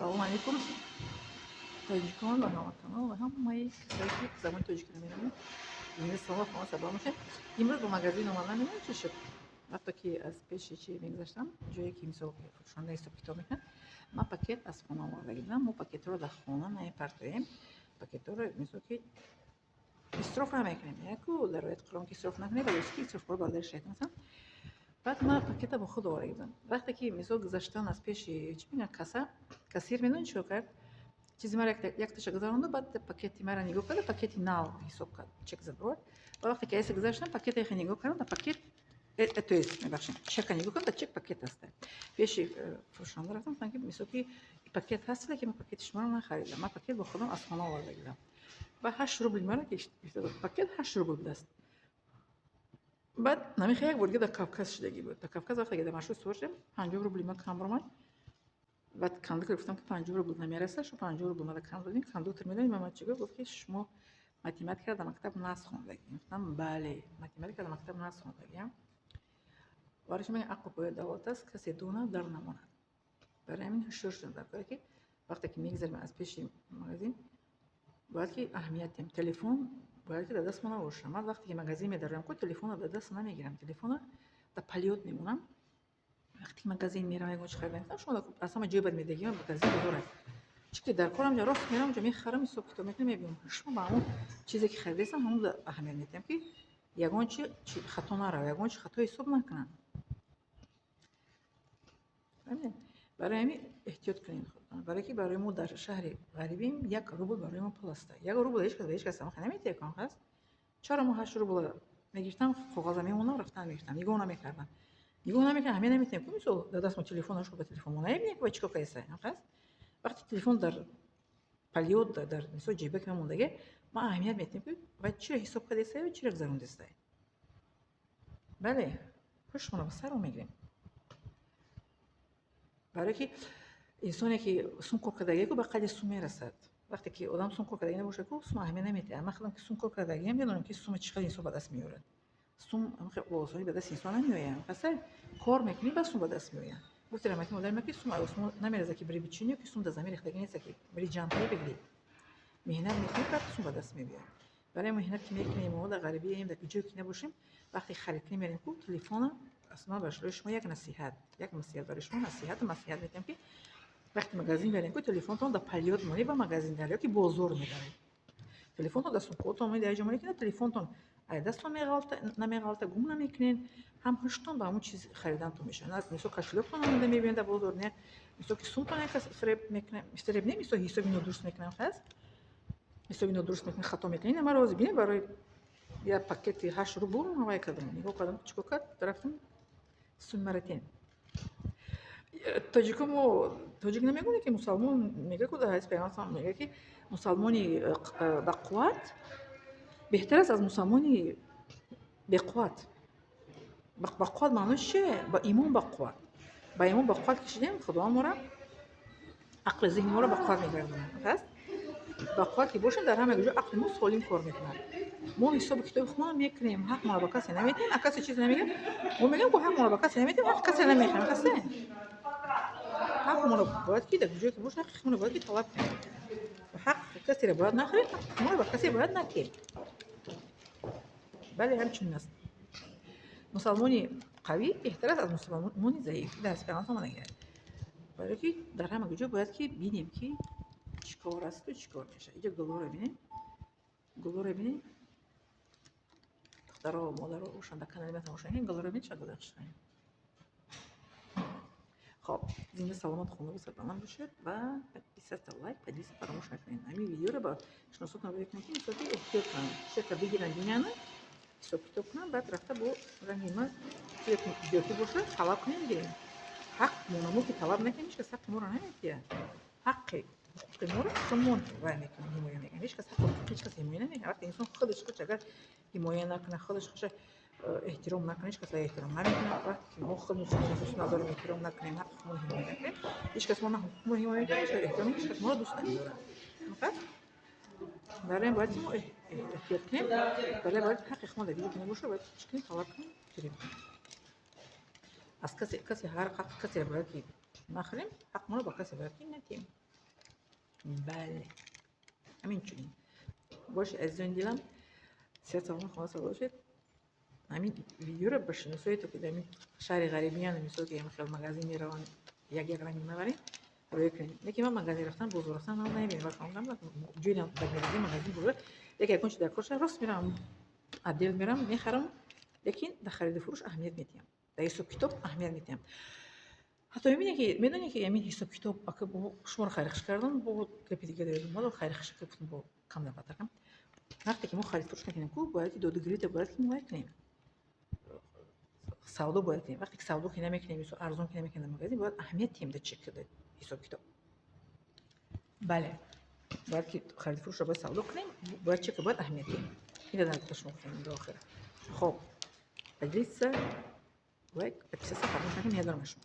السلام علیکم تاجیکان و هموطنان و همه کسایی که زبان تاجیکی نمی‌دونن این سلام شما سلام میشه. امروز با مغازین اومدم می‌بینم چی شد. وقتی که از پیش چی می‌گذاشتم جایی که مثلا فروشنده حساب کتاب می‌کنه ما پاکت از خونه آورده بودم. ما پاکت رو در خونه نمی‌پرتیم. پاکت رو مثلا که اسراف نمی‌کنیم. یکو در رایت قرآن که اسراف نکنیم ولی اسکی اسراف رو برداشت شدیم مثلا. بعد ما پاکت با خود آورده بودم. وقتی که مثلا گذاشتن از پیش چی می‌گن کاسیر می‌دونی چی کرد؟ چیزی مرا یک تاشو گذارند و بعد پاکتی مرا نگاه کرد پاکتی ناو حساب کرد چک زد بود و وقتی که ایسه گذاشتم پاکت ایخ نگاه کردم پاکت تو است میبخشید چک نگاه کردم چک پاکت است پیش فروشنده رفتم گفتم که میسوکی پاکت هست ولی من پاکتش مرا نخریدم من پاکت با خودم از خانه آورده بودم و 8 روبل مرا کشید پاکت 8 روبل است بعد نمیخواد یک بار در کافکاز شدگی بود در کافکاز وقتی که در مشروع سوژه 50 روبل من کم برام بعد کاندیدر گفتم که 50 رو بود نمیرسه شو 50 رو بود کم دادین کاندیدر میدونی من چیکار گفت که شما ماتماتیک در مکتب ناس خوندگی گفتم بله ماتماتیک در مکتب ناس خوندگی وارش من عقل باید دولت است کسی دونه در نماند برای همین هشدار شدم در کاری که وقتی که میگذریم از پیش مغازین باید که اهمیت دیم تلفن باید که در دست من باشه من وقتی که مغازین میدارم کو تلفن در دست نمیگیرم تلفن در پلیوت میمونم وقتی مغازین میرم یه چیز خریدم شما اصلا جیبت میدگی من مغازین بزرگ چی در کارم جا راست میرم جا میخرم صبح تو میتونم میبینم شما با اون چیزی که خریدم همون اهمیت میدم که یگان چی خطا نره یگان چی خطا حساب نکنن همین برای همین احتیاط کنین خودتون برای که برای ما در شهر غریبیم یک روبل برای ما پول است یک روبل هیچ کس هم نمیتونه کام هست 4 ماه 8 روبل میگیرتم کاغذ میمونم رفتن میگیرتم نگاه نمیکردم نگاه نمیکردم همین نمیتونم که مثلا دست ما تلفنش رو به تلفن ما نمیبینه که چیکار کیسه هست وقتی تلفن در پلیود در مثلا جیبک میموندگی ما اهمیت میدیم که باید چی حساب کردیسه و چی رو گذروندیسته بله خوش منو سر رو میگیریم برای که انسانی که سون کار کردگی کو به قدر سون میرسد وقتی که آدم سون کار کردگی نباشه کو سون اهمیت نمیده اما خودم که سون کار کردگی هم میدونم که سون چقدر انسان به دست میاره سون خیلی آسانی به دست انسان نمیآید مثلا کار میکنی بس سون به دست میآید گفتم من مدل میگه سون نمیرزه که بری بچینی که سون در زمین ریختگی نیست که بری جانتایی بگیری مهنت میکنیم بعد سون به دست میبیاریم برای مهنت که میکنیم ما در غریبی ایم در جایی که نباشیم وقتی خرید کنیم میریم کو تلفن اصلا برای شما یک نصیحت برای شما نصیحت میگم که وقتی مغازین بریم کو تلفنتون در پلیود مونی با مغازین داره که بازار میداره تلفنتون دستون کوتاه مونی در جمعه که تلفنتون دستون نمیغلطه گم نمیکنین هم هشتون با اون چیز خریدنتون میشه نه مثلا کشلوفتون هم میبینید در بازار نه مثلا که سونتون یک فریب میکنه فریب نمیشه حسابی اینو درست میکنم خاص حسابی اینو درست میکنه خطا میکنین ما روز بینه برای یا پاکتی 8 روبل ما کردم نگاه کردم چیکار کرد طرفتون سون مرتين تاجیک نمیگه که مسلمان میگه که در حدیث پیامبر میگه که مسلمانی بقوات بهتر است از مسلمانی بقوات بقوات معنیش چیه با ایمان بقوات با ایمان بقوات کشیدیم خدا ما را عقل ذهن ما را بقوات میگردونه پس بقوات که باشه در همه جا عقل ما سالم کار میکنه ما حساب کتاب خودمون میکنیم حق ما را به کسی نمیدیم کسی چیز نمیگه ما میگیم که حق ما را به کسی نمیدیم حق کسی نمیخوایم کسی حق ما را باید که در جایی که باشه حق ما را باید که طلب کنیم حق کسی را باید نخریم حق ما را به کسی باید نکیم بله همچنین است مسلمانی قوی بهتر است از مسلمانی ضعیف در اسپرانس ما نگه برای که در همه جا باید که بینیم که چیکار است و چیکار میشه اینجا گلو رو ببینید دخترها و مادرها روشن در کانال من تماشا کنید گلو رو ببینید چقدر گذشته خب زنده سلامت خونه و سلامت باشید و 20 لایک 50 فراموش نکنید همین ویدیو رو با شناساتون رو بکنید که مثلا احتیاط کنید شکل بگیرن بینن حساب کتاب کنن بعد رفته با رنگ ما توی جوتی باشه طلب کنیم بگیریم حق مونمو که طلب نکنیم هیچ کس حق ما رو نمیگیره حق ما رو شما رای میکنیم حمایه میکنیم هیچ کس حمایه نمیکنه وقتی انسان خودش اگر حمایه نکنه خودش احترام نکنه هیچ کس احترام نمیکنه وقتی ما خودمون خودمون نداریم احترام نکنیم حق ما حمایه نکنیم هیچ کس ما نه حقوق ما حمایه نکنه احترام هیچ کس ما رو دوست نمیداره برای این باید ما احتیاط کنیم برای باید حق ما در وجود نباشه باید چکنیم طلب کنیم گیریم از کسی هر حق کسی را باید که نخریم حق ما رو با کسی باید که ندیم بله همین چونین باشه. عزیزان دیلم سیاست سوم خواست باشید. همین ویدیو رو بشناسید تو که در این شهر غریبیان میسود که خیلی مغازه میروند یک رنگ میبرین روی کنید. یکی من مغازه رفتم بزرگ رفتم من نمیبینم وقت اونم جوری در مغازه بزرگ یکی اکنش در کارش راست میرم عدل میرم میخرم لیکن در خرید فروش اهمیت میدیم در حساب کتاب اهمیت میدیم. حتی میدونی که همین حساب کتاب اگه با شما خریدش کردن با کپی دیگه داریم ولی خریدش کردن با کم نباید کم وقتی که ما خرید فروش نکنیم کو باید دو دیگری باید که ما کنیم سودا باید کنیم. وقتی که سودا که نمیکنیم و ارزون که نمیکنیم مغازه باید اهمیت تیم ده چک کرده حساب کتاب. بله باید که خرید فروش رو باید سودا کنیم باید چک باید اهمیت تیم این در نقطه شما کنیم در آخر. خب اجلس ويك بتحسسها خفيفة كده هي جرمشة